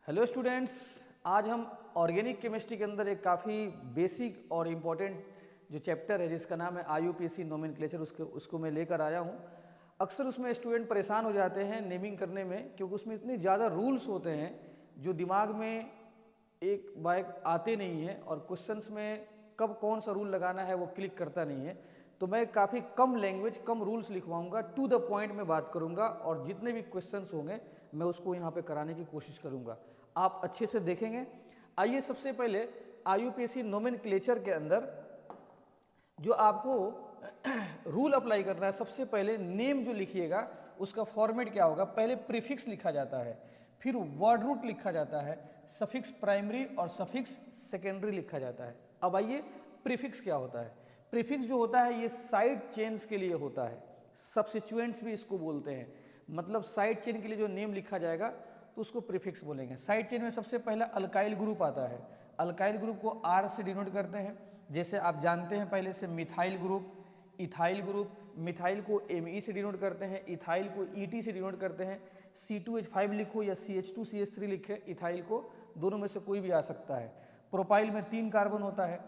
Hello students, आज हम organic chemistry के अंदर एक काफ़ी बेसिक और इम्पॉर्टेंट जो चैप्टर है जिसका नाम है आईयूपीएसी नोमेनक्लेचर उसको मैं लेकर आया हूँ। अक्सर उसमें स्टूडेंट परेशान हो जाते हैं नेमिंग करने में, क्योंकि उसमें इतने ज़्यादा रूल्स होते हैं जो दिमाग में एक बाइक आते नहीं हैं और क्वेश्चंस में कब कौन सा रूल लगाना है वो क्लिक करता नहीं है। तो मैं काफ़ी कम लैंग्वेज, कम रूल्स लिखवाऊंगा, टू द पॉइंट में बात करूंगा और जितने भी क्वेश्चंस होंगे मैं उसको यहाँ पे कराने की कोशिश करूंगा। आप अच्छे से देखेंगे। आइए सबसे पहले आईयूपीएसी नोमेनक्लेचर के अंदर जो आपको रूल अप्लाई करना है, सबसे पहले नेम जो लिखिएगा उसका फॉर्मेट क्या होगा। पहले प्रीफिक्स लिखा जाता है, फिर वर्ड रूट लिखा जाता है, सफिक्स प्राइमरी और सफिक्स सेकेंडरी लिखा जाता है। अब आइए प्रीफिक्स क्या होता है। प्रीफिक्स जो होता है ये साइड चेन्स के लिए होता है, सबस्टिट्यूएंट्स भी इसको बोलते हैं। मतलब साइड चेन के लिए जो नेम लिखा जाएगा तो उसको प्रीफिक्स बोलेंगे। साइड चेन में सबसे पहला अल्काइल ग्रुप आता है। अल्काइल ग्रुप को आर से डिनोट करते हैं, जैसे आप जानते हैं पहले से methyl group, ethyl group. Methyl को Me से डिनोट करते हैं, इथाइल को Et से डिनोट करते हैं। C2H5 लिखो या CH2CH3 लिखे, इथाइल को दोनों में से कोई भी आ सकता है। प्रोपाइल में 3 कार्बन होता है।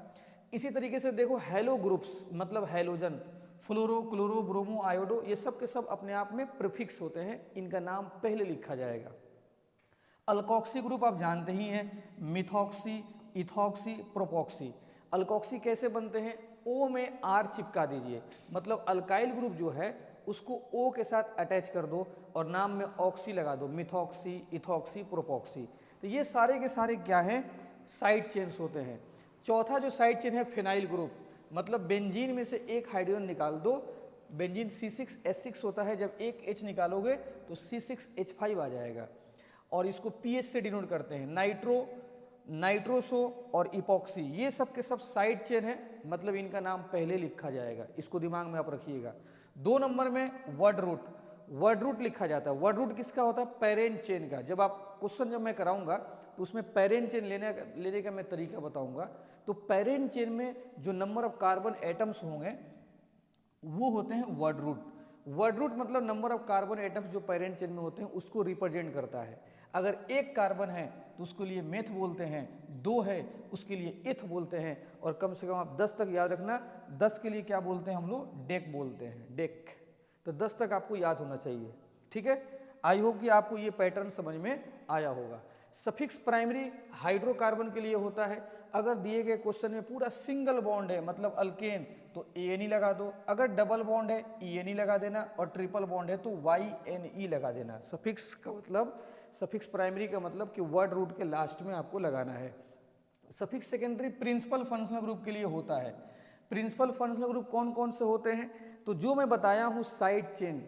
इसी तरीके से देखो हैलो ग्रुप्स मतलब हैलोजन, फ्लोरो, क्लोरो, ब्रोमो, आयोडो, ये सब के सब अपने आप में प्रीफिक्स होते हैं, इनका नाम पहले लिखा जाएगा। अल्कोक्सी ग्रुप आप जानते ही हैं, मिथॉक्सी, इथॉक्सी, प्रोपॉक्सी। अल्कोक्सी कैसे बनते हैं, ओ में आर चिपका दीजिए, मतलब अल्काइल ग्रुप जो है उसको ओ के साथ अटैच कर दो और नाम में ऑक्सी लगा दो, मिथॉक्सी, इथॉक्सी, प्रोपॉक्सी। तो ये सारे के सारे क्या हैं, साइड चेन्स होते हैं। चौथा जो साइड चेन है फिनाइल ग्रुप, मतलब बेंजीन में से एक हाइड्रोजन निकाल दो। बेंजीन C6H6 होता है, जब एक H निकालोगे तो C6H5 आ जाएगा और इसको पीएच से डिनोट करते हैं। नाइट्रो, नाइट्रोसो और इपॉक्सी, ये सब के सब साइड चेन है, मतलब इनका नाम पहले लिखा जाएगा, इसको दिमाग में आप रखिएगा। 2 नंबर में वर्ड रूट, वर्ड रूट लिखा जाता है। वर्ड रूट किसका होता है, पेरेंट चेन का। जब आप क्वेश्चन जब मैं कराऊंगा तो उसमें पेरेंट चेन लेने का मैं तरीका बताऊंगा। तो पेरेंट चेन में जो नंबर ऑफ कार्बन एटम्स होंगे वो होते हैं वर्ड रूट। वर्ड रूट मतलब नंबर ऑफ कार्बन एटम्स जो पेरेंट चेन में होते हैं उसको रिप्रेजेंट करता है। अगर 1 कार्बन है तो उसके लिए मेथ बोलते हैं, 2 है उसके लिए एथ बोलते हैं, और कम से कम आप 10 तक याद रखना। 10 के लिए क्या बोलते हैं हम लोग, डेक बोलते हैं, डेक। तो 10 तक आपको याद होना चाहिए, ठीक है। आई होप कि आपको ये पैटर्न समझ में आया होगा। सफिक्स प्राइमरी हाइड्रोकार्बन के लिए होता है। अगर दिए गए क्वेश्चन में पूरा सिंगल बॉन्ड है मतलब अल्केन तो ANE लगा दो, अगर डबल बॉन्ड है ENE लगा देना, और ट्रिपल बॉन्ड है तो YNE लगा देना। सफिक्स का मतलब, सफिक्स प्राइमरी का मतलब कि वर्ड रूट के लास्ट में आपको लगाना है। Suffix secondary principal functional group के लिए होता है। प्रिंसिपल फंक्शनल ग्रुप कौन कौन से होते हैं, तो जो मैं बताया हूँ साइड चेन,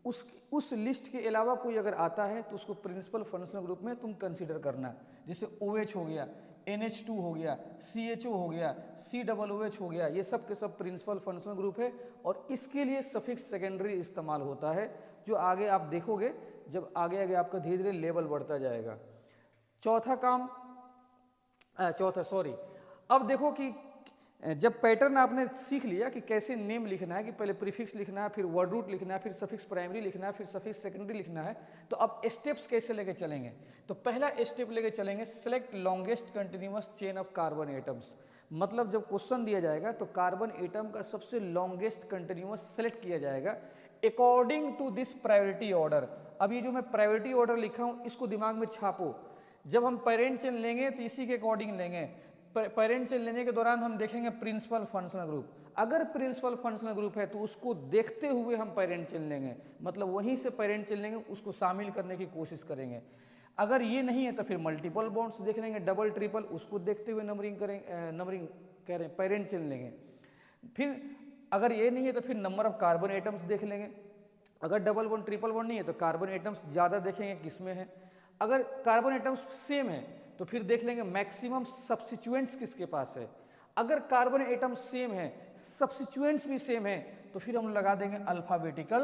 उस लिस्ट के अलावा कोई अगर आता है तो उसको प्रिंसिपल फंक्शनल ग्रुप में तुम कंसीडर करना। जैसे OH हो गया, NH2 हो गया, CHO हो गया, COOH हो गया, ये सब के सब प्रिंसिपल फंक्शनल ग्रुप है। और इसके लिए सफिक्स सेकेंडरी इस्तेमाल होता है, जो आगे आप देखोगे जब आगे आगे आपका धीरे धीरे लेवल बढ़ता जाएगा। अब देखो कि जब पैटर्न आपने सीख लिया कि कैसे नेम लिखना है, कि पहले प्रीफिक्स लिखना है, फिर वर्ड रूट लिखना है, फिर सफिक्स प्राइमरी लिखना है, फिर सफिक्स सेकेंडरी लिखना है, तो अब स्टेप्स कैसे लेके चलेंगे। तो पहला स्टेप लेके चलेंगे, select longest continuous chain of carbon atoms. मतलब जब क्वेश्चन दिया जाएगा तो कार्बन एटम का सबसे लॉन्गेस्ट कंटिन्यूअस सेलेक्ट किया जाएगा according to this priority order. अब ये जो मैं प्रायोरिटी ऑर्डर लिखा हूँ इसको दिमाग में छापो। जब हम पेरेंट चेन लेंगे तो इसी के अकॉर्डिंग लेंगे। पेरेंट चेन लेने के दौरान हम देखेंगे प्रिंसिपल फंक्शनल ग्रुप, अगर प्रिंसिपल फंक्शनल ग्रुप है तो उसको देखते हुए हम पेरेंट चेन लेंगे, मतलब वहीं से पेरेंट चेन लेंगे, उसको शामिल करने की कोशिश करेंगे। अगर ये नहीं है तो फिर मल्टीपल बॉन्ड्स देख लेंगे, डबल ट्रिपल, उसको देखते हुए नंबरिंग करेंगे, नंबरिंग कह रहे हैं पेरेंट चेन लेंगे। फिर अगर ये नहीं है तो फिर नंबर ऑफ कार्बन एटम्स देख लेंगे। अगर डबल बॉन्ड ट्रिपल बॉन्ड नहीं है तो कार्बन एटम्स ज़्यादा देखेंगे किसमें है। अगर कार्बन एटम्स सेम है तो फिर देख लेंगे मैक्सिमम सब्स्टिट्यूएंट्स किसके पास है। अगर कार्बन एटम सेम है, सब्स्टिट्यूएंट्स भी सेम है, तो फिर हम लगा देंगे अल्फाबेटिकल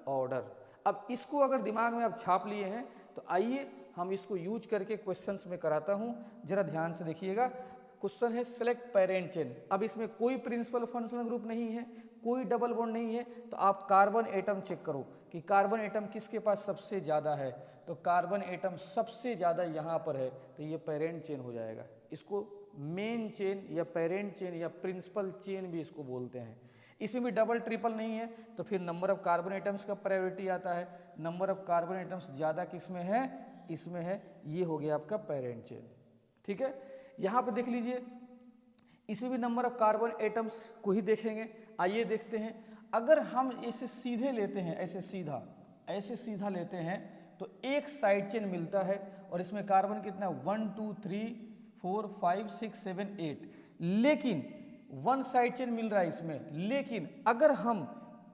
ऑर्डर। अब इसको अगर दिमाग में आप छाप लिए हैं तो आइए हम इसको यूज करके क्वेश्चंस में कराता हूं, जरा ध्यान से देखिएगा। क्वेश्चन है सेलेक्ट पेरेंट चेन। अब इसमें कोई प्रिंसिपल फंक्शनल ग्रुप नहीं है, कोई डबल बॉन्ड नहीं है, तो आप कार्बन एटम चेक करो कि कार्बन एटम किसके पास सबसे ज़्यादा है। तो कार्बन एटम सबसे ज़्यादा यहाँ पर है, तो ये पेरेंट चेन हो जाएगा। इसको मेन चेन या पेरेंट चेन या प्रिंसिपल चेन भी इसको बोलते हैं। इसमें भी डबल ट्रिपल नहीं है, तो फिर नंबर ऑफ कार्बन एटम्स का प्रायोरिटी आता है। नंबर ऑफ कार्बन एटम्स ज़्यादा किस में है, इसमें है। ये हो गया आपका पेरेंट चेन, ठीक है। यहाँ पे देख लीजिए, इसमें भी नंबर ऑफ कार्बन एटम्स को ही देखेंगे। आइए देखते हैं, अगर हम इसे सीधे लेते हैं, ऐसे सीधा लेते हैं, तो एक साइड चेन मिलता है और इसमें कार्बन कितना 1 2 3 4 5 6 7 8, लेकिन वन साइड चेन मिल रहा है इसमें। लेकिन अगर हम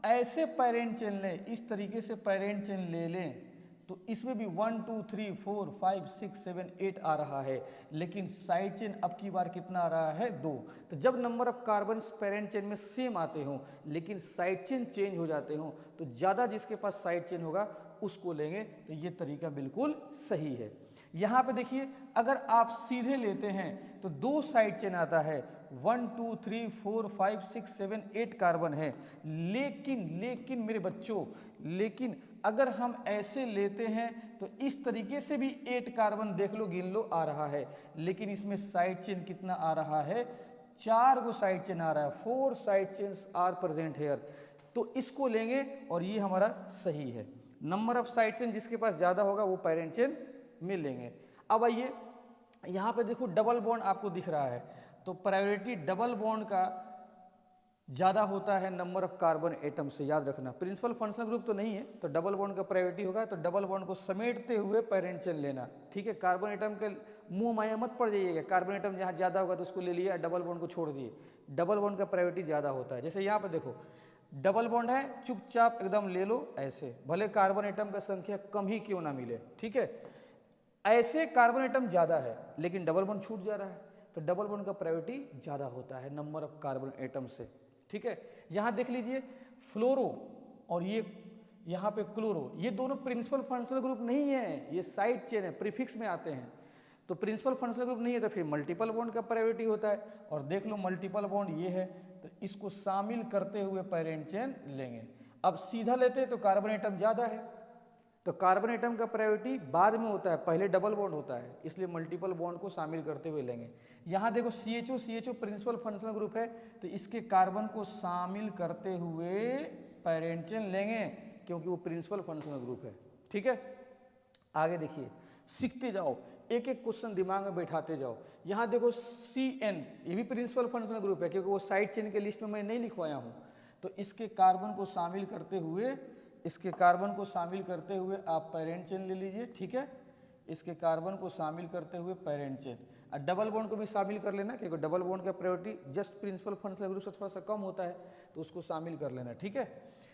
ऐसे पेरेंट चेन लें, इस तरीके से पेरेंट चेन ले लें, तो इसमें भी 1 2 3 4 5 6 7 8 आ रहा है, लेकिन साइड चेन अब की बार कितना आ रहा है 2। तो जब number of carbon parent chain में सेम आते हों लेकिन साइड चेन चेंज हो जाते हों, तो ज़्यादा जिसके पास साइड चेन होगा उसको लेंगे। तो ये तरीका बिल्कुल सही है। यहाँ पे देखिए, अगर आप सीधे लेते हैं तो 2 साइड चेन आता है, 1 2 3 4 5 6 7 8 कार्बन है। लेकिन मेरे बच्चों, लेकिन अगर हम ऐसे लेते हैं तो इस तरीके से भी 8 कार्बन देख लो, गिन लो, आ रहा है। लेकिन इसमें साइड चेन कितना आ रहा है, 4 गो साइड चेन आ रहा है, 4 side chains are present here. तो इसको लेंगे और ये हमारा सही है। नंबर ऑफ साइड चेन जिसके पास ज़्यादा होगा वो पेरेंट चेन में लेंगे। अब आइए, यहाँ पे देखो डबल बॉन्ड आपको दिख रहा है, तो प्रायोरिटी डबल बॉन्ड का ज़्यादा होता है नंबर ऑफ कार्बन एटम से, याद रखना। प्रिंसिपल फंक्शनल ग्रुप तो नहीं है, तो डबल बॉन्ड का प्रायोरिटी होगा, तो डबल बॉन्ड को समेटते हुए पेरेंट चेन लेना, ठीक है। कार्बन एटम के मुंह माया मत पड़ जाइएगा, कार्बन एटम जहाँ ज़्यादा होगा तो उसको ले लिया, डबल बॉन्ड को छोड़ दिए। डबल बॉन्ड का प्रायोरिटी ज़्यादा होता है। जैसे यहाँ पर देखो, डबल बॉन्ड है, चुपचाप एकदम ले लो ऐसे, भले कार्बन एटम का संख्या कम ही क्यों ना मिले, ठीक है। ऐसे कार्बन एटम ज़्यादा है लेकिन डबल बॉन्ड छूट जा रहा है, तो डबल बॉन्ड का प्रायोरिटी ज़्यादा होता है नंबर ऑफ कार्बन एटम से, ठीक है। यहाँ देख लीजिए, फ्लोरो और ये यहाँ पे क्लोरो, ये दोनों प्रिंसिपल फंक्शनल ग्रुप नहीं है, ये साइड चेन है, प्रीफिक्स में आते हैं। तो प्रिंसिपल फंक्शनल ग्रुप नहीं है, तो फिर मल्टीपल बॉन्ड का प्रायोरिटी होता है। और देख लो, मल्टीपल बॉन्ड ये है, तो इसको शामिल करते हुए पेरेंट चेन लेंगे। अब सीधा लेते हैं तो कार्बन एटम ज़्यादा है, तो कार्बन एटम का प्रायोरिटी बाद में होता है, पहले डबल बॉन्ड होता है, इसलिए मल्टीपल बॉन्ड को शामिल करते हुए लेंगे। यहाँ देखो, CHO प्रिंसिपल फंक्शनल ग्रुप है, तो इसके कार्बन को शामिल करते हुए पेरेंट चेन लेंगे, क्योंकि वो प्रिंसिपल फंक्शनल ग्रुप है, ठीक है। आगे देखिए, सीखते जाओ, एक एक क्वेश्चन दिमाग में बैठाते जाओ। यहाँ देखो, CN, ये भी प्रिंसिपल फंक्शनल ग्रुप है, क्योंकि वो साइड चेन के लिस्ट में मैं नहीं लिखवाया हूँ। तो इसके कार्बन को शामिल करते हुए, आप पेरेंट चेन ले लीजिए, ठीक है। इसके कार्बन को शामिल करते हुए पेरेंट चेन, और डबल बॉन्ड को भी शामिल कर लेना, क्योंकि डबल बॉन्ड का priority just principal functional group से थोड़ा सा कम होता है, तो उसको शामिल कर लेना, ठीक है।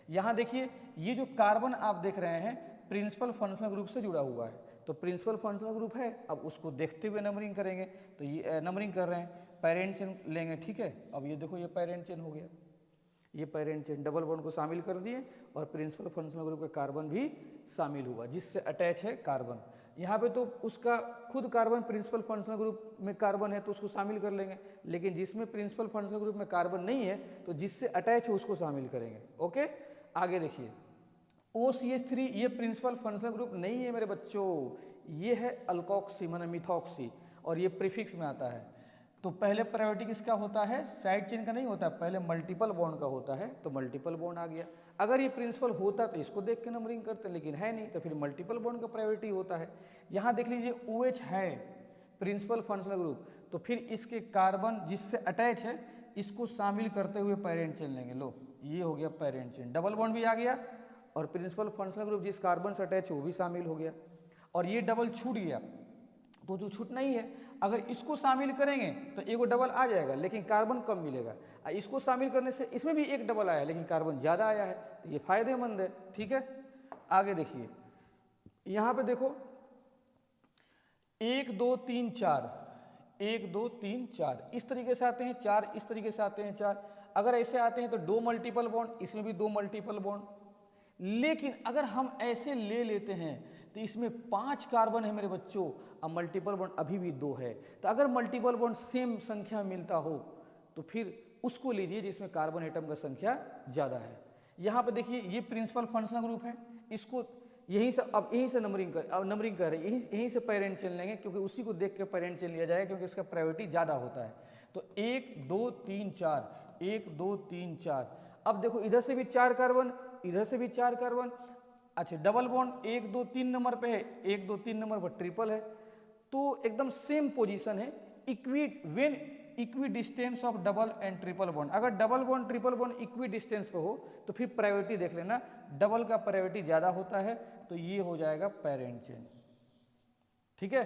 यहाँ देखिए, ये जो कार्बन आप देख रहे हैं प्रिंसिपल फंक्शनल ग्रुप से जुड़ा हुआ है, तो प्रिंसिपल फंक्शनल ग्रुप है। अब उसको देखते हुए नंबरिंग करेंगे, तो ये नंबरिंग कर रहे हैं, पेरेंट चेन लेंगे, ठीक है। अब ये देखो, ये पेरेंट चेन हो गया, ये पेरेंट चेन डबल बॉन्ड को शामिल कर दिए और प्रिंसिपल फंक्शनल ग्रुप का कार्बन भी शामिल हुआ, जिससे अटैच है कार्बन। यहाँ पे तो उसका खुद कार्बन प्रिंसिपल फंक्शनल ग्रुप में कार्बन है, तो उसको शामिल कर लेंगे। लेकिन जिसमें प्रिंसिपल फंक्शनल ग्रुप में कार्बन नहीं है, तो जिससे अटैच है उसको शामिल करेंगे, ओके। आगे देखिए, OCH3, ये प्रिंसिपल फंक्शनल ग्रुप नहीं है मेरे बच्चों, ये है अल्कोक्सी माने मिथॉक्सी, और ये प्रीफिक्स में आता है। तो पहले प्रायोरिटी किसका होता है, साइड चेन का नहीं होता, पहले मल्टीपल बॉन्ड का होता है, तो मल्टीपल बॉन्ड आ गया। अगर ये प्रिंसिपल होता तो इसको देख के नंबरिंग करते, लेकिन है नहीं, तो फिर मल्टीपल बॉन्ड का प्रायोरिटी होता है। यहाँ देख लीजिए, OH है प्रिंसिपल फंक्शनल ग्रुप, तो फिर इसके कार्बन जिससे अटैच है इसको शामिल करते हुए पेरेंट चेन लेंगे। लो, ये हो गया पेरेंट चेन, डबल बॉन्ड भी आ गया और प्रिंसिपल फंक्शनल ग्रुप जिस कार्बन से अटैच है वो भी शामिल हो गया। और ये डबल छूट गया, तो जो छूटना ही है, अगर इसको शामिल करेंगे तो एगो डबल आ जाएगा लेकिन कार्बन कम मिलेगा, और इसको शामिल करने से इसमें भी एक डबल आया लेकिन कार्बन ज़्यादा आया है, तो ये फायदेमंद है, ठीक है। आगे देखिए, यहाँ पे देखो, 1 2 3 4, 1 2 3 4 इस तरीके से आते हैं, 4 इस तरीके से आते हैं, 4 अगर ऐसे आते हैं तो 2 मल्टीपल बॉन्ड, इसमें भी 2 मल्टीपल बॉन्ड। लेकिन अगर हम ऐसे ले लेते हैं तो इसमें 5 कार्बन है मेरे बच्चों, अब मल्टीपल बॉन्ड अभी भी 2 है। तो अगर मल्टीपल बॉन्ड सेम संख्या मिलता हो तो फिर उसको लीजिए जिसमें कार्बन एटम का संख्या ज़्यादा है। यहाँ पे देखिए, ये प्रिंसिपल फंक्शनल ग्रुप है, इसको यहीं से अब यहीं से नंबरिंग कर रहे हैं, यहीं से पेरेंट चेन लेंगे क्योंकि उसी को देख के पेरेंट चेन लिया जाएगा क्योंकि इसका प्रायोरिटी ज़्यादा होता है। तो 1 2 3 4, 1 2 3 4। अब देखो इधर से भी 4 कार्बन, इधर से भी 4 कार्बन। अच्छा डबल बॉन्ड 1 2 3 नंबर पे है, 1 2 3 नंबर पर ट्रिपल है, तो एकदम सेम पोजीशन है। Equidistance of double and triple bond, अगर double bond triple bond equidistance पे हो तो फिर प्रायोरिटी देख लेना, डबल का प्रायोरिटी ज़्यादा होता है, तो ये हो जाएगा पेरेंट चेन। ठीक है,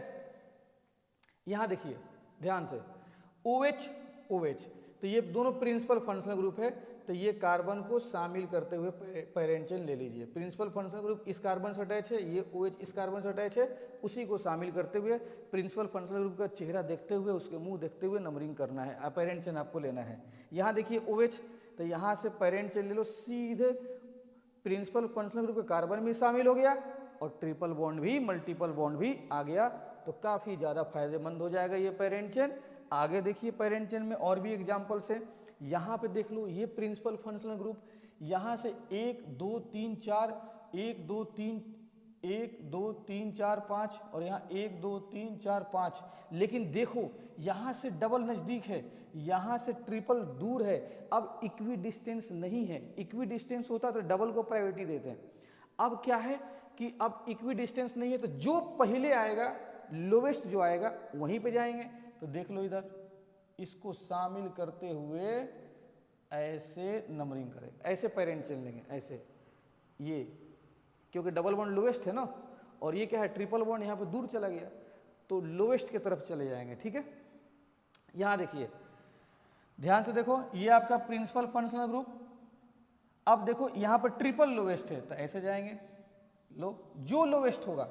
यहां देखिए ध्यान से OH OH, तो ये दोनों प्रिंसिपल फंक्शनल ग्रुप है, तो ये कार्बन को शामिल करते हुए पेरेंट चेन ले लीजिए। प्रिंसिपल फंक्शनल ग्रुप इस कार्बन से अटैच है, ये OH इस कार्बन से अटैच है, उसी को शामिल करते हुए प्रिंसिपल फंक्शनल ग्रुप का चेहरा देखते हुए, उसके मुंह देखते हुए नंबरिंग करना है, पेरेंट चेन आपको लेना है। यहाँ देखिए OH, तो यहाँ से पेरेंट चेन ले लो, सीधे प्रिंसिपल फंक्शनल ग्रुप के कार्बन में शामिल हो गया और ट्रिपल बॉन्ड भी, मल्टीपल बॉन्ड भी आ गया, तो काफ़ी ज़्यादा फायदेमंद हो जाएगा ये पेरेंट चेन। आगे देखिए पेरेंट चेन में और भी एग्जाम्पल्स हैं, यहाँ पे देख लो, ये प्रिंसिपल फंक्शनल ग्रुप, यहाँ से 1 2 3 4, 1 2 3 1 2 3 4 5 और यहाँ 1 2 3 4 5, लेकिन देखो यहाँ से डबल नज़दीक है, यहाँ से ट्रिपल दूर है। अब इक्वी डिस्टेंस नहीं है, इक्वी डिस्टेंस होता तो डबल को प्रायोरिटी देते हैं। अब क्या है कि अब इक्वी डिस्टेंस नहीं है, तो जो पहले आएगा, लोवेस्ट जो आएगा वहीं पे जाएंगे। तो देख लो इधर, इसको शामिल करते हुए ऐसे नंबरिंग करेंगे, ऐसे पेरेंट चेन लेंगे, ऐसे ये, क्योंकि डबल बॉन्ड लोवेस्ट है ना, और ये क्या है ट्रिपल बॉन्ड यहाँ पे दूर चला गया, तो लोवेस्ट की तरफ चले जाएंगे। ठीक है, यहाँ देखिए ध्यान से देखो, ये आपका प्रिंसिपल फंक्शनल ग्रुप। अब देखो यहाँ पर ट्रिपल लोवेस्ट है, तो ऐसे जाएंगे, लो जो लोवेस्ट होगा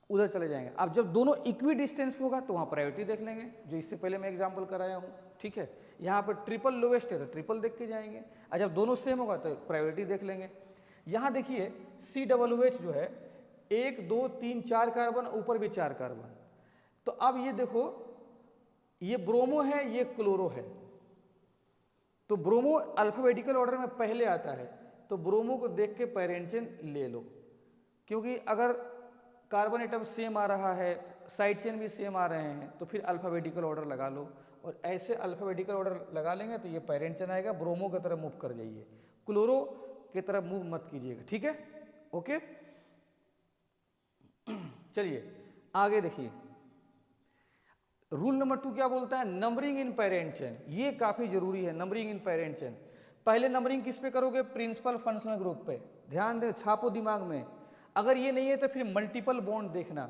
उधर चले जाएंगे। अब जब दोनों इक्वी डिस्टेंस पे होगा तो वहाँ प्रायोरिटी देख लेंगे, जो इससे पहले मैं एग्जांपल कराया हूँ। ठीक है, यहाँ पर ट्रिपल लोवेस्ट है तो ट्रिपल देख के जाएंगे, और जब दोनों सेम होगा तो प्रायोरिटी देख लेंगे। यहाँ देखिए COOH जो है 1 2 3 4 कार्बन, ऊपर भी 4 कार्बन। तो अब ये देखो, ये ब्रोमो है, ये क्लोरो है, तो ब्रोमो अल्फाबेटिकल ऑर्डर में पहले आता है, तो ब्रोमो को देख के पेरेंट चेन ले लो, क्योंकि अगर कार्बन एटम सेम आ रहा है, साइड चेन भी सेम आ रहे हैं, तो फिर अल्फाबेटिकल ऑर्डर लगा लो, और ऐसे अल्फाबेटिकल ऑर्डर लगा लेंगे तो ये पेरेंट चेन आएगा। ब्रोमो की तरफ मूव कर जाइए, क्लोरो की तरफ मूव मत कीजिएगा। ठीक है, ओके। चलिए आगे देखिए, रूल नंबर 2 क्या बोलता है, नंबरिंग इन पेरेंट चेन। ये काफी जरूरी है, नंबरिंग इन पेरेंट चेन। पहले नंबरिंग किस पे करोगे, प्रिंसिपल फंक्शनल ग्रुप पे, ध्यान दे, छापो दिमाग में। अगर ये नहीं है तो फिर मल्टीपल बॉन्ड देखना,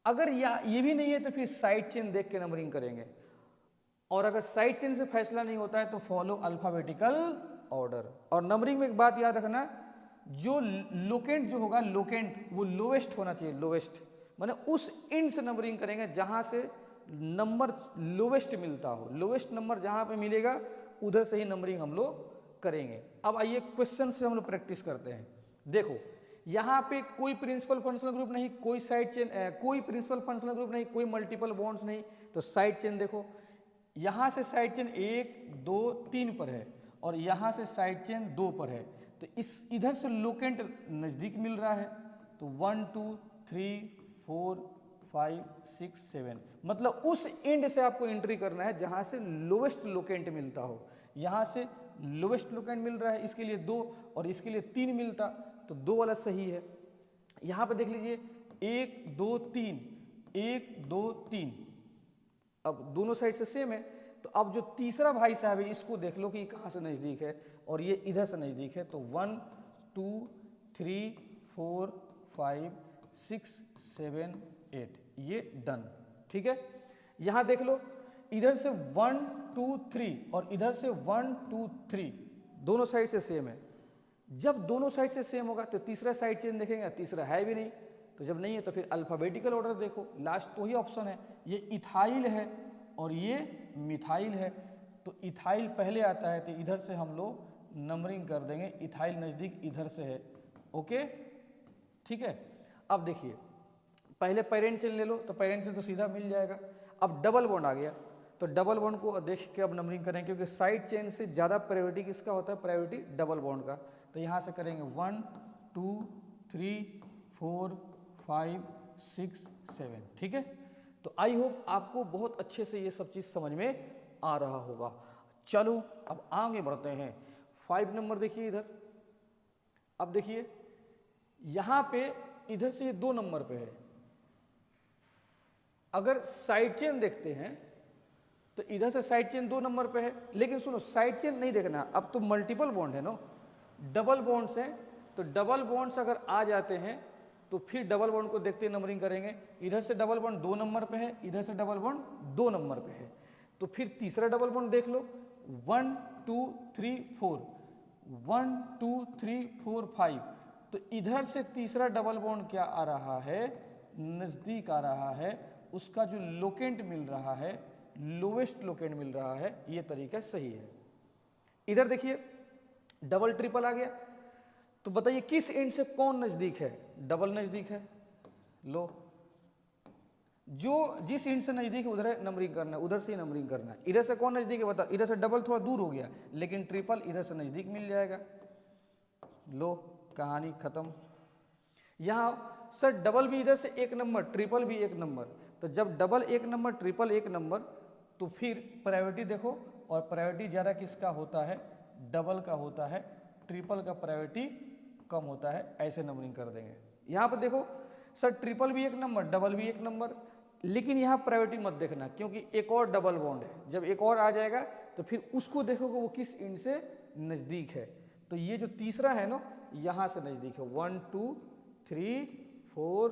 अगर ये भी नहीं है तो फिर साइड चेन देख के नंबरिंग करेंगे, और अगर साइड चेन से फैसला नहीं होता है तो फॉलो अल्फाबेटिकल ऑर्डर। और नंबरिंग में एक बात याद रखना, जो लोकेंट जो होगा, लोकेंट वो लोवेस्ट होना चाहिए, लोवेस्ट, माने उस एंड से नंबरिंग करेंगे जहां से नंबर लोवेस्ट मिलता हो, लोवेस्ट नंबर जहां पे मिलेगा उधर से ही नंबरिंग हम लोग करेंगे। अब आइए क्वेश्चन से हम लोग प्रैक्टिस करते हैं। देखो यहाँ पे कोई प्रिंसिपल फंक्शनल ग्रुप नहीं, कोई साइड चेन, कोई प्रिंसिपल फंक्शनल ग्रुप नहीं, कोई मल्टीपल बॉन्ड्स नहीं, तो साइड चेन देखो, यहाँ से साइड चेन 1 2 3 पर है और यहाँ से साइड चेन 2 पर है, तो इस इधर से लोकेंट नज़दीक मिल रहा है, तो 1 2 3 4 5 6 7, मतलब उस एंड से आपको एंट्री करना है जहाँ से लोवेस्ट लोकेंट मिलता हो। यहाँ से लोवेस्ट लोकेंट मिल रहा है, इसके लिए 2 और इसके लिए 3 मिलता, तो 2 वाला सही है। यहाँ पे देख लीजिए 1 2 3 1 2 3, अब दोनों साइड से सेम है, तो अब जो तीसरा भाई साहब है इसको देख लो कि कहाँ से नज़दीक है, और ये इधर से नज़दीक है, तो 1 2 3 4 5 6 7 8, ये डन। ठीक है, यहाँ देख लो इधर से 1 2 3 और इधर से 1 2 3, दोनों साइड से सेम है। जब दोनों साइड से सेम होगा तो तीसरा साइड चेन देखेंगे, तीसरा है भी नहीं, तो जब नहीं है तो फिर अल्फाबेटिकल ऑर्डर देखो, लास्ट तो ही ऑप्शन है, ये इथाइल है और ये मिथाइल है, तो इथाइल पहले आता है, तो इधर से हम लोग नंबरिंग कर देंगे, इथाइल नज़दीक इधर से है। ओके, ठीक है। अब देखिए पहले पेरेंट चेन ले लो, तो पेरेंट चेन तो सीधा मिल जाएगा। अब डबल बॉन्ड आ गया, तो डबल बॉन्ड को देख के अब नंबरिंग करें, क्योंकि साइड चेन से ज़्यादा प्रायोरिटी किसका होता है, प्रायोरिटी डबल बॉन्ड का। तो यहाँ से करेंगे 1 2 3 4 5 6 7। ठीक है, तो आई होप आपको बहुत अच्छे से ये सब चीज़ समझ में आ रहा होगा। चलो अब आगे बढ़ते हैं। 5 नंबर देखिए इधर। अब देखिए यहाँ पे इधर से ये 2 नंबर पे है। अगर साइड चेन देखते हैं तो इधर से साइड चेन 2 नंबर पे है, लेकिन सुनो साइड चेन नहीं देखना, अब तो मल्टीपल बॉन्ड है ना, डबल बॉन्ड्स हैं। तो डबल बॉन्ड्स अगर आ जाते हैं तो फिर डबल बॉन्ड को देखते नंबरिंग करेंगे। इधर से डबल बॉन्ड 2 नंबर पे है, इधर से डबल बॉन्ड 2 नंबर पे है, तो फिर तीसरा डबल बॉन्ड देख लो 1 2 3 4 1 2 3 4 5। तो इधर से तीसरा डबल बॉन्ड क्या आ रहा है, नजदीक आ रहा है, उसका जो लोकेंट मिल रहा है, लोवेस्ट लोकेंट मिल रहा है, ये तरीका सही है। इधर देखिए डबल ट्रिपल आ गया, तो बताइए किस एंड से कौन नजदीक है, डबल नजदीक है। लो जो जिस एंड से नजदीक है उधर नंबरिंग करना है, उधर से ही नंबरिंग करना है। इधर से कौन नजदीक है बता, इधर से डबल थोड़ा दूर हो गया, लेकिन ट्रिपल इधर से नजदीक मिल जाएगा। लो कहानी खत्म। यहां सर डबल भी इधर से 1 नंबर, ट्रिपल भी 1 नंबर, तो जब डबल 1 नंबर ट्रिपल 1 नंबर, तो फिर प्रायोरिटी देखो, और प्रायोरिटी ज़्यादा किसका होता है, डबल का होता है, ट्रिपल का प्रायोरिटी कम होता है। ऐसे नंबरिंग कर देंगे। यहाँ पर देखो सर ट्रिपल भी 1 नंबर, डबल भी 1 नंबर, लेकिन यहाँ प्रायोरिटी मत देखना, क्योंकि एक और डबल बॉन्ड है। जब एक और आ जाएगा तो फिर उसको देखोगे वो किस एंड से नज़दीक है। तो ये जो तीसरा है ना, यहाँ से नज़दीक है, 1 2 3 4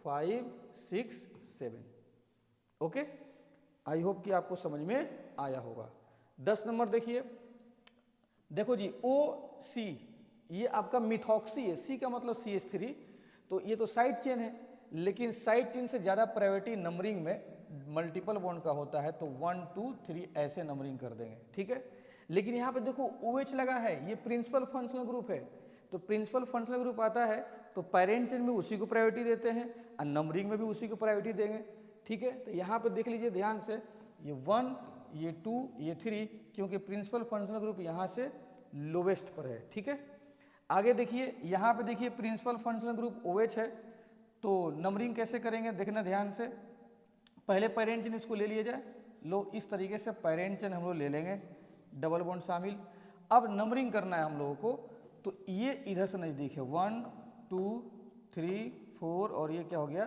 5 6 7। ओके, आई होप कि आपको समझ में आया होगा। 10 नंबर देखिए, देखो जी ओ सी, ये आपका मिथॉक्सी है, सी का मतलब CH3, तो ये तो साइड चेन है, लेकिन साइड चेन से ज़्यादा प्रायोरिटी नंबरिंग में मल्टीपल बॉन्ड का होता है, तो 1 2 3 ऐसे नंबरिंग कर देंगे। ठीक है, लेकिन यहाँ पे देखो OH लगा है, ये प्रिंसिपल फंक्शनल ग्रुप है, तो प्रिंसिपल फंक्शनल ग्रुप आता है तो पेरेंट चेन में उसी को प्रायोरिटी देते हैं और नंबरिंग में भी उसी को प्रायोरिटी देंगे। ठीक है, तो यहाँ पे देख लीजिए ध्यान से, ये 1 ये 2 ये 3, क्योंकि प्रिंसिपल फंक्शनल ग्रुप यहाँ से लोवेस्ट पर है। ठीक है, आगे देखिए, यहाँ पे देखिए प्रिंसिपल फंक्शनल ग्रुप OH है, तो नंबरिंग कैसे करेंगे देखना ध्यान से। पहले पेरेंट चेन इसको ले लिया जाए, लो इस तरीके से पेरेंट चेन हम लोग ले लेंगे, डबल बॉन्ड शामिल। अब नंबरिंग करना है हम लोगों को, तो ये इधर से नज़दीक है, 1 2 3 4 और ये क्या हो गया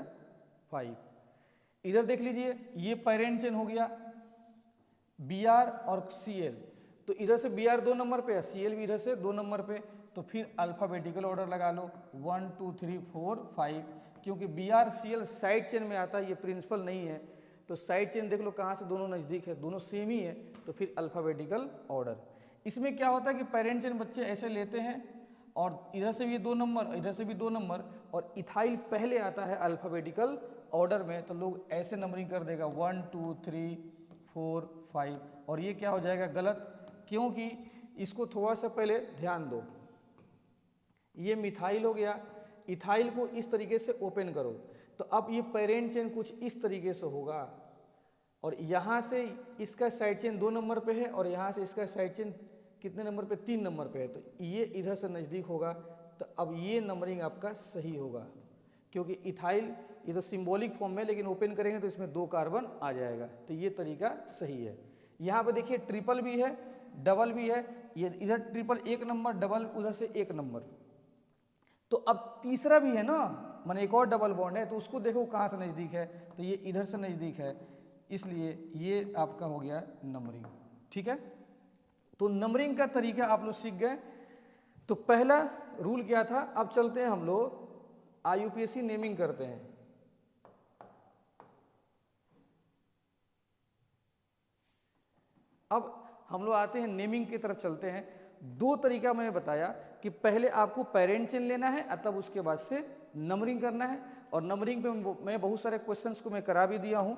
5। इधर देख लीजिए ये पेरेंट चेन हो गया Br और Cl, तो इधर से Br 2 नंबर पे है, Cl भी इधर से 2 नंबर पे, तो फिर अल्फाबेटिकल ऑर्डर लगा लो 1 2 3 4 5, क्योंकि Br Cl साइड चेन में आता है, ये प्रिंसिपल नहीं है, तो साइड चेन देख लो कहाँ से दोनों नज़दीक है, दोनों सेम ही है, तो फिर अल्फाबेटिकल ऑर्डर। इसमें क्या होता है कि पेरेंट चेन बच्चे ऐसे लेते हैं, और इधर से भी 2 नंबर, इधर से भी 2 नंबर, और इथाइल पहले आता है अल्फाबेटिकल ऑर्डर में, तो लोग ऐसे नंबरिंग कर देगा 1 2 3 4 5, और ये क्या हो जाएगा गलत, क्योंकि इसको थोड़ा सा पहले ध्यान दो, ये मिथाइल हो गया, इथाइल को इस तरीके से ओपन करो, तो अब ये पेरेंट चेन कुछ इस तरीके से होगा, और यहाँ से इसका साइड चेन 2 नंबर पे है, और यहाँ से इसका साइड चेन कितने नंबर पे, 3 नंबर पे है, तो ये इधर से नज़दीक होगा, तो अब ये नंबरिंग आपका सही होगा, क्योंकि इथाइल ये तो सिंबॉलिक फॉर्म में, लेकिन ओपन करेंगे तो इसमें 2 कार्बन आ जाएगा, तो ये तरीका सही है। यहाँ पे देखिए ट्रिपल भी है, डबल भी है, ये इधर ट्रिपल 1 नंबर, डबल उधर से 1 नंबर, तो अब तीसरा भी है ना, माने एक और डबल बॉन्ड है, तो उसको देखो कहाँ से नज़दीक है, तो ये इधर से नज़दीक है, इसलिए ये आपका हो गया नंबरिंग। ठीक है, तो नंबरिंग का तरीका आप लोग सीख गए। तो पहला रूल क्या था, अब चलते हैं हम लोग IUPAC नेमिंग करते हैं। अब हम लोग आते हैं नेमिंग की तरफ चलते हैं। 2 तरीका मैंने बताया कि पहले आपको पेरेंट चेन लेना है और तब उसके बाद से नंबरिंग करना है, और नंबरिंग पे मैं बहुत सारे क्वेश्चंस को मैं करा भी दिया हूँ।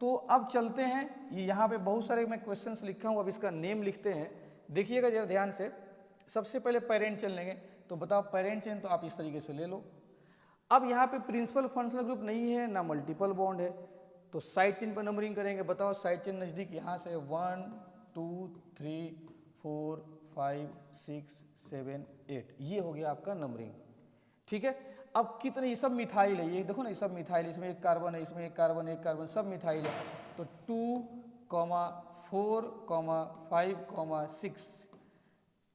तो अब चलते हैं, ये यहाँ पे बहुत सारे मैं क्वेश्चंस लिखा हूँ, अब इसका नेम लिखते हैं, देखिएगा जरा ध्यान से। सबसे पहले पेरेंट चेन लेंगे, तो बताओ पेरेंट चेन तो आप इस तरीके से ले लो। अब यहाँ पे प्रिंसिपल फंक्शनल ग्रुप नहीं है ना मल्टीपल बॉन्ड है, तो साइड चेन पर नंबरिंग करेंगे। बताओ साइड चेन नज़दीक यहाँ से 1 2 3 4 5 6 7 8, ये हो गया आपका नंबरिंग। ठीक है। अब कितने, ये सब मिथाइल है, ये देखो ना, ये सब मिथाइल, इसमें एक कार्बन है, इसमें एक कार्बन, एक कार्बन, सब मिथाइल है। तो 2, 4, 5, 6,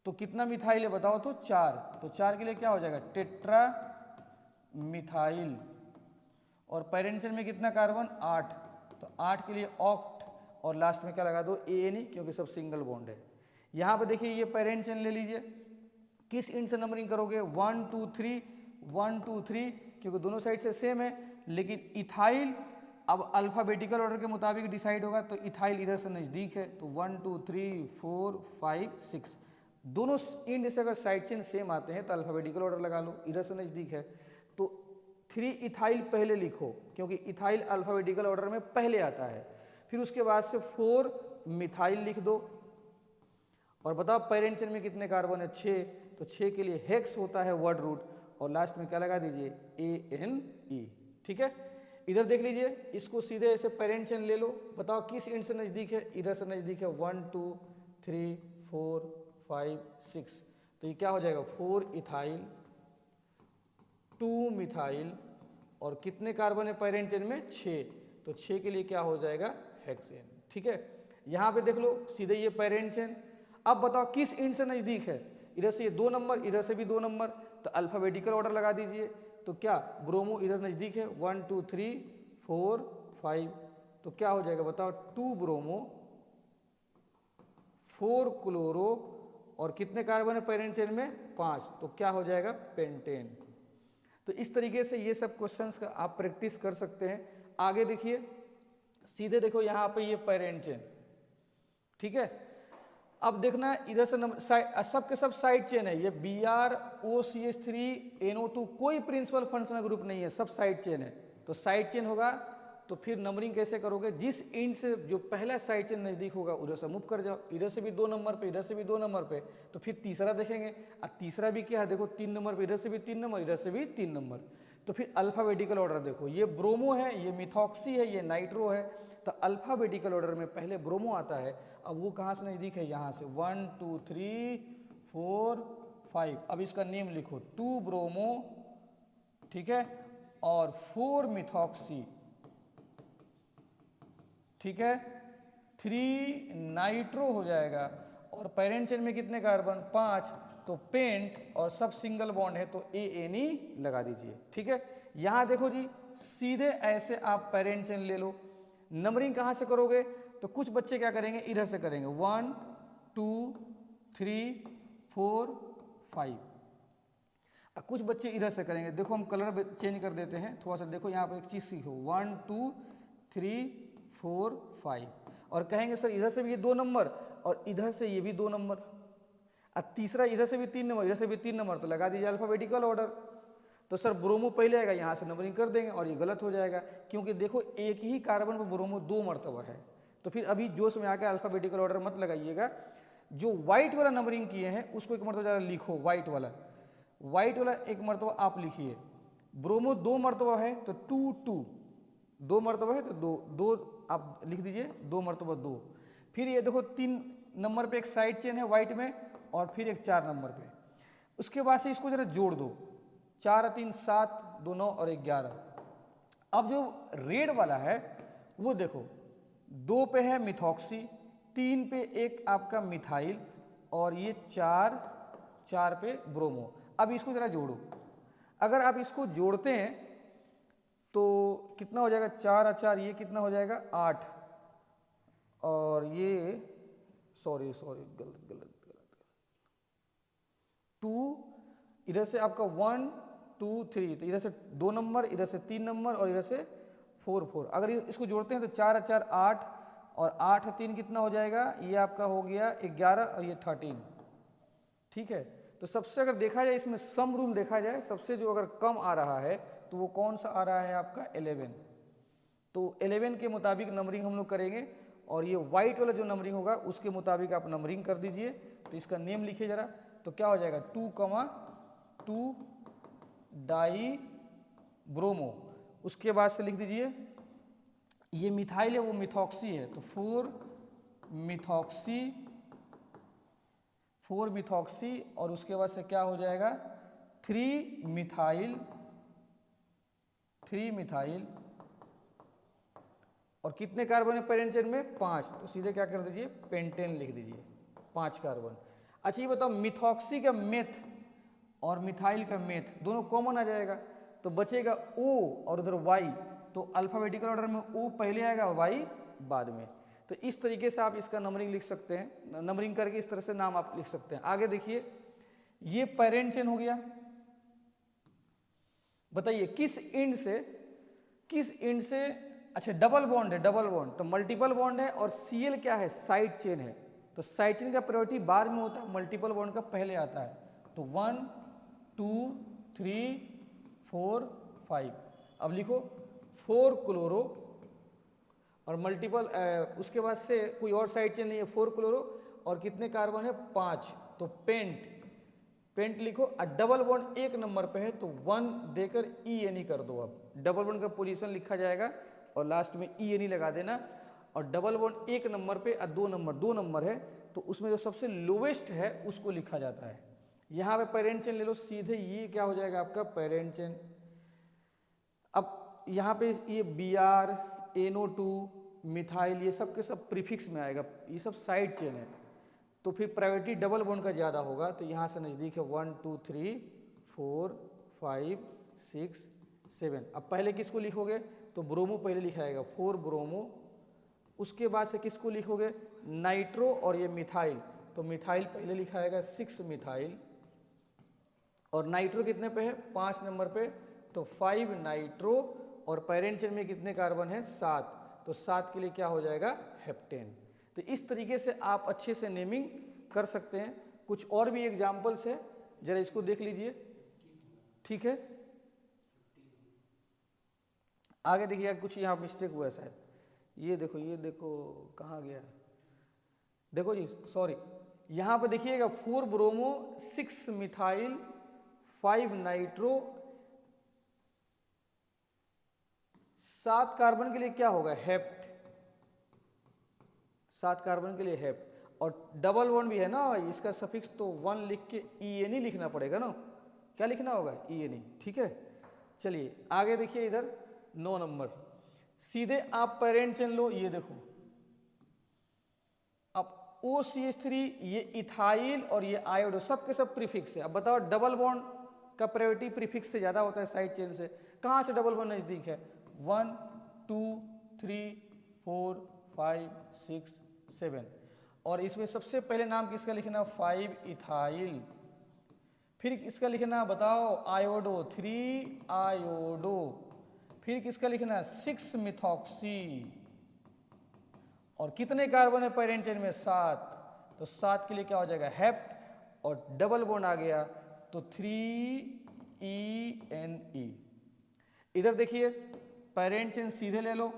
तो कितना मिथाइल है बताओ तो 4। तो 4 के लिए क्या हो जाएगा, टेट्रा मिथाइल। और पेरेंट चेन में कितना कार्बन, 8, तो 8 के लिए ऑक्ट, और लास्ट में क्या लगा दो, ANE, क्योंकि सब सिंगल बॉन्ड है। यहाँ पे देखिए ये पेरेंट चेन ले लीजिए, किस इंड से नंबरिंग करोगे, 1 2 3, 1 2 3, क्योंकि दोनों साइड से सेम है। लेकिन इथाइल अब अल्फाबेटिकल ऑर्डर के मुताबिक डिसाइड होगा, तो इथाइल इधर से नज़दीक है, तो 1 2 3 4 5 6, दोनों इंड से अगर साइड चेन सेम आते हैं तो अल्फाबेटिकल ऑर्डर लगा लो, इधर से नज़दीक है तो 3 इथाइल पहले लिखो, क्योंकि इथाइल अल्फाबेटिकल ऑर्डर में पहले आता है। फिर उसके बाद से 4 मिथाइल लिख दो, और बताओ पेरेंट चेन में कितने कार्बन है, 6, तो 6 के लिए हेक्स होता है वर्ड रूट, और लास्ट में क्या लगा दीजिए, ANE। ठीक है, इधर देख लीजिए, इसको सीधे ऐसे पेरेंट चेन ले लो, बताओ किस इंड से नज़दीक है, इधर से नज़दीक है, 1 2 3 4 5 6, तो ये क्या हो जाएगा, 4 इथाइल, 2 मिथाइल, और कितने कार्बन है पेरेंट चेन में, 6, तो 6 के लिए क्या हो जाएगा, हेक्सेन। ठीक है, यहाँ पे देख लो सीधे ये पेरेंट चेन। अब बताओ किस इंड से नज़दीक है, इधर से ये 2 नंबर, इधर से भी 2 नंबर, तो अल्फाबेटिकल ऑर्डर लगा दीजिए, तो क्या ब्रोमो इधर नज़दीक है, 1 2 3 4 5, तो क्या हो जाएगा बताओ, 2 ब्रोमो, 4 क्लोरो, और कितने कार्बन है पेरेंट चेन में, 5, तो क्या हो जाएगा, पेंटेन। तो इस तरीके से ये सब क्वेश्चंस का आप प्रैक्टिस कर सकते हैं। आगे देखिए, सीधे देखो यहाँ पे ये पेरेंट चेन, ठीक है। अब देखना इधर से सब के सब साइड चेन है, ये BrOCH3NO2 कोई प्रिंसिपल फंक्शनल ग्रुप नहीं है, सब साइड चेन है। तो साइड चेन होगा तो फिर नंबरिंग कैसे करोगे, जिस इंड से जो पहला साइड चेन नज़दीक होगा उधर से मूव कर जाओ, इधर से भी 2 नंबर पे, इधर से भी 2 नंबर पे, तो फिर तीसरा देखेंगे, और तीसरा भी क्या है, देखो 3 नंबर पे, इधर से भी 3 नंबर, इधर से भी 3 नंबर, तो फिर अल्फाबेटिकल ऑर्डर देखो, ये ब्रोमो है, ये मिथॉक्सी है, ये नाइट्रो है, तो अल्फाबेटिकल ऑर्डर में पहले ब्रोमो आता है। अब वो कहाँ से नज़दीक है, यहाँ से 1 2 3 4 5, अब इसका नेम लिखो, 2 ब्रोमो, ठीक है, और 4 मिथॉक्सी, ठीक है, 3 नाइट्रो हो जाएगा, और पेरेंट चेन में कितने कार्बन, 5, तो पेंट, और सब सिंगल बॉन्ड है तो ANE लगा दीजिए। ठीक है, यहाँ देखो जी, सीधे ऐसे आप पेरेंट चेन ले लो, नंबरिंग कहाँ से करोगे, तो कुछ बच्चे क्या करेंगे, इधर से करेंगे, 1 2 3 4 5, कुछ बच्चे इधर से करेंगे। देखो हम कलर चेंज कर देते हैं थोड़ा सा, देखो यहाँ पर एक चीज़ सीखो, 1 2 3 4 5, और कहेंगे सर इधर से भी ये 2 नंबर, और इधर से ये भी 2 नंबर, और तीसरा इधर से भी 3 नंबर, इधर से भी 3 नंबर, तो लगा दीजिए अल्फाबेटिकल ऑर्डर। तो सर ब्रोमो पहले आएगा, यहाँ से नंबरिंग कर देंगे, और ये गलत हो जाएगा, क्योंकि देखो एक ही कार्बन पर ब्रोमो 2 मरतबा है। तो फिर अभी जोश में आकर अल्फाबेटिकल ऑर्डर मत लगाइएगा, जो व्हाइट वाला नंबरिंग किए हैं उसको एक मरतबा ज़रा लिखो, व्हाइट वाला एक मरतबा आप लिखिए। ब्रोमो 2 मरतबा है तो 2 2, 2 मरतबा है तो 2 2 आप लिख दीजिए, 2 मरतबा 2। फिर ये देखो 3 नंबर पे एक साइड चेन है व्हाइट में, और फिर एक 4 नंबर पे, उसके बाद से इसको जरा जोड़ दो, 4 3 7 2 9 और 11। अब जो रेड वाला है वो देखो, 2 पे है मिथॉक्सी, 3 पे एक आपका मिथाइल, और ये 4 पे ब्रोमो। अब इसको जरा जोड़ो, अगर आप इसको जोड़ते हैं तो कितना हो जाएगा, 4 और 4, ये कितना हो जाएगा, 8, और ये सॉरी गलत 2, इधर से आपका 1 2 3, तो इधर से 2 नंबर, इधर से 3 नंबर, और इधर से 4 4। अगर इसको जोड़ते हैं तो 4 और 4 8, और 8 और 3 कितना हो जाएगा, ये आपका हो गया 11, और ये 13। ठीक है, तो सबसे अगर देखा जाए इसमें सम रूल देखा जाए, सबसे जो अगर कम आ रहा है तो वो कौन सा आ रहा है आपका, 11। तो 11 के मुताबिक नंबरिंग हम लोग करेंगे, और ये वाइट वाला जो नंबरिंग होगा उसके मुताबिक आप नंबरिंग कर दीजिए। तो इसका नेम लिखिए जरा, तो क्या हो जाएगा, 2 डाई ब्रोमो, उसके बाद से लिख दीजिए, ये मिथाइल है वो मिथॉक्सी है, तो 4 मिथॉक्सी, और उसके बाद से क्या हो जाएगा, 3 मिथाइल और कितने कार्बन है पेरेंट चेन में? 5। तो सीधे क्या कर दीजिए, पेंटेन लिख दीजिए, 5 कार्बन। अच्छा ये बताओ मिथॉक्सी का मेथ और मिथाइल का मेथ दोनों कॉमन आ जाएगा, तो बचेगा O और उधर Y, तो अल्फाबेटिकल ऑर्डर में O पहले आएगा, Y बाद में। तो इस तरीके से आप इसका नंबरिंग लिख सकते हैं, नंबरिंग करके इस तरह से नाम आप लिख सकते हैं। आगे देखिए, ये पेरेंट चेन हो गया। बताइए किस इंड से, अच्छा डबल बॉन्ड है, डबल बॉन्ड तो मल्टीपल बॉन्ड है, और Cl क्या है? साइड चेन है। तो साइड चेन का प्रायोरिटी बाद में होता है, मल्टीपल बॉन्ड का पहले आता है। तो 1 2 3 4 5। अब लिखो 4 क्लोरो और मल्टीपल, उसके बाद से कोई और साइड चेन नहीं है, 4 क्लोरो और कितने कार्बन है? 5। तो पेंट लिखो। और डबल बॉन्ड एक नंबर पे है तो 1 देकर ENE कर दो। अब डबल बॉन्ड का पोजीशन लिखा जाएगा और लास्ट में ENE लगा देना। और डबल बॉन्ड एक नंबर पे और 2 नंबर है तो उसमें जो सबसे लोवेस्ट है उसको लिखा जाता है। यहाँ पे पेरेंट चेन ले लो सीधे, ये क्या हो जाएगा आपका पेरेंट चेन। अब यहाँ पे ये Br NO2 मिथाइल ये सब के सब प्रीफिक्स में आएगा, ये सब साइड चेन है, तो फिर प्रायोरिटी डबल बॉन्ड का ज़्यादा होगा। तो यहाँ से नज़दीक है 1 2 3 4 5 6 7। अब पहले किसको लिखोगे? तो ब्रोमो पहले लिखाएगा, 4 ब्रोमो। उसके बाद से किसको लिखोगे? नाइट्रो और ये मिथाइल, तो मिथाइल पहले लिखाएगा 6 मिथाइल। और नाइट्रो कितने पे है? 5 नंबर पे, तो 5 नाइट्रो। और पेरेंट चेन में कितने कार्बन है? 7। तो 7 के लिए क्या हो जाएगा? हेप्टेन। तो इस तरीके से आप अच्छे से नेमिंग कर सकते हैं। कुछ और भी एग्जाम्पल्स है, जरा इसको देख लीजिए, ठीक है। आगे देखिए कुछ यहाँ मिस्टेक हुआ है शायद, ये देखो कहाँ गया, देखो जी सॉरी, यहाँ पे देखिएगा 4 ब्रोमो 6 मिथाइल 5 नाइट्रो, 7 कार्बन के लिए क्या होगा? हेप्ट, 7 कार्बन के लिए हेप्ट। और डबल बॉन्ड भी है ना, इसका सफिक्स तो 1 लिख के ENE लिखना पड़ेगा ना, क्या लिखना होगा? ENE, ठीक है। चलिए आगे देखिए, इधर 9 नंबर, सीधे आप पेरेंट चेन लो, ये देखो अब OCH3 ये इथाइल और ये आयोडो सब के सब प्रीफिक्स है। अब बताओ डबल बॉन्ड का प्रायोरिटी प्रीफिक्स से ज़्यादा होता है साइड चेन से, कहाँ से डबल बॉन्ड नज़दीक है? 1 2 3 4 5 6 7। और इसमें सबसे पहले नाम किसका लिखना? 5 इथाइल। फिर किसका लिखना बताओ? Iodo, 3 iodo. फिर किसका लिखना? 6 मिथॉक्सी। और कितने कार्बन है पेरेंट चेन में? 7। तो 7 के लिए क्या हो जाएगा? हेप्ट। और डबल बॉन्ड आ गया तो 3 ENE। इधर देखिए पेरेंट चेन सीधे ले लो,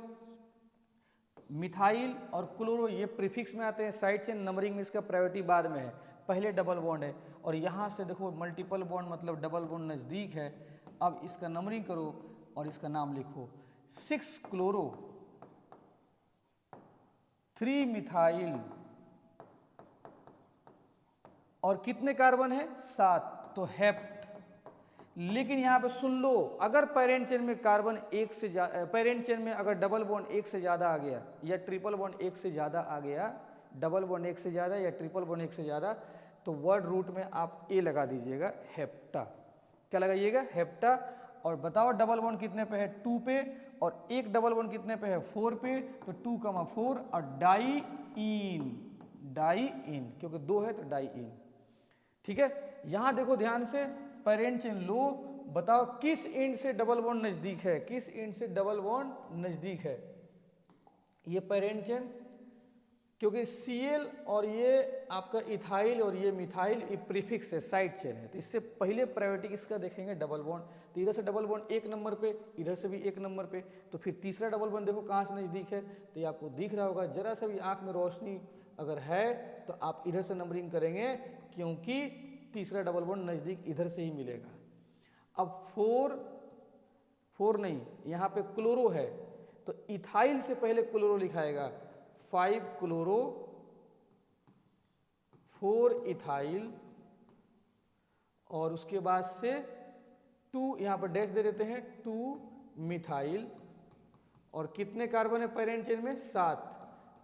मिथाइल और क्लोरो ये प्रीफिक्स में आते हैं, साइड चेन नंबरिंग में इसका प्रायोरिटी बाद में है, पहले डबल बॉन्ड है। और यहाँ से देखो मल्टीपल बॉन्ड मतलब डबल बॉन्ड नज़दीक है। अब इसका नंबरिंग करो और इसका नाम लिखो, 6 क्लोरो 3 मिथाइल और कितने कार्बन है? 7। तो हेप्ट। लेकिन यहाँ पे सुन लो, अगर पेरेंट चेन में कार्बन एक से ज्यादा, पेरेंट चेन में अगर डबल बॉन्ड एक से ज़्यादा आ गया या ट्रिपल बॉन्ड एक से ज़्यादा आ गया, डबल बॉन्ड एक से ज़्यादा या ट्रिपल बॉन्ड एक से ज़्यादा, तो वर्ड रूट में आप ए लगा दीजिएगा, हेप्टा। क्या लगाइएगा? हेप्टा। और बताओ डबल बॉन्ड कितने पे है? 2 पे। और एक डबल बॉन्ड कितने पे है? 4 पे। तो 2,4 और डाई इन, क्योंकि 2 है तो डाई इन, ठीक है। यहां देखो ध्यान से, पेरेंट चेन लो, बताओ किस इंड से डबल बॉन्ड नजदीक है? किस इंड से डबल बॉन्ड नजदीक है? ये पेरेंट चेन, क्योंकि Cl और ये आपका इथाइल और ये मिथाइल ये प्रीफिक्स है, साइड चेन है, तो इससे पहले प्रायोरिटी किसका देखेंगे? Double bond. तो इधर से डबल बॉन्ड 1 नंबर पे, इधर से भी 1 नंबर पे, तो फिर तीसरा डबल बॉन्ड देखो कहाँ से नज़दीक है, तो ये आपको दिख रहा होगा। जरा सा भी आँख में रोशनी अगर है तो आप इधर से नंबरिंग करेंगे, क्योंकि तीसरा डबल बॉन्ड नज़दीक इधर से ही मिलेगा। अब 4 नहीं, यहाँ पे क्लोरो है, तो इथाइल से पहले क्लोरो लिखाएगा, 5 क्लोरो 4 इथाइल और उसके बाद से 2 यहाँ पर डैश दे देते हैं 2 मिथाइल, और कितने कार्बन है पेरेंट चेन में 7,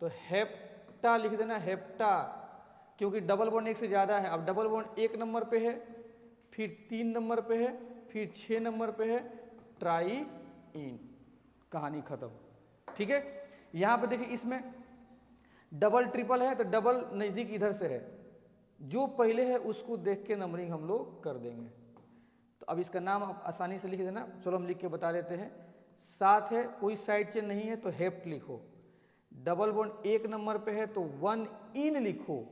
तो हेप्टा लिख देना, हेप्टा, क्योंकि डबल बॉन्ड एक से ज़्यादा है। अब डबल बॉन्ड 1 नंबर पे है, फिर 3 नंबर पे है, फिर 6 नंबर पे है, ट्राईइन, कहानी खत्म। ठीक है, यहाँ पे देखिए इसमें डबल ट्रिपल है तो डबल नज़दीक इधर से है, जो पहले है उसको देख के नंबरिंग हम लोग कर देंगे। तो अब इसका नाम आप आसानी से लिख देना, चलो हम लिख के बता देते हैं। 7 है, कोई साइड चेन नहीं है तो हेप्ट लिखो। डबल बॉन्ड 1 नंबर पे है तो 1 इन लिखो,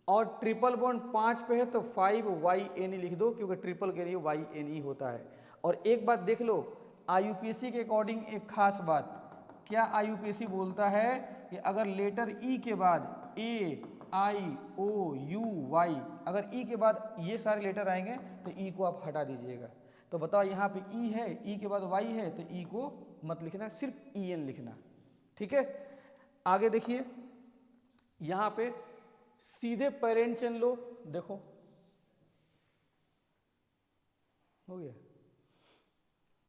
और ट्रिपल बॉन्ड 5 पे है तो 5 YNE लिख दो, क्योंकि ट्रिपल के लिए YNE होता है। और एक बात देख लो, IUPAC के अकॉर्डिंग एक खास बात, क्या IUPAC बोलता है कि अगर लेटर E के बाद AIOUY, अगर E के बाद ये सारे लेटर आएंगे तो E को आप हटा दीजिएगा। तो बताओ यहाँ पे E है, E के बाद Y है, तो E को मत लिखना, सिर्फ EN लिखना। ठीक है, आगे देखिए, यहाँ पे सीधे पेरेंट चेन लो, देखो हो गया।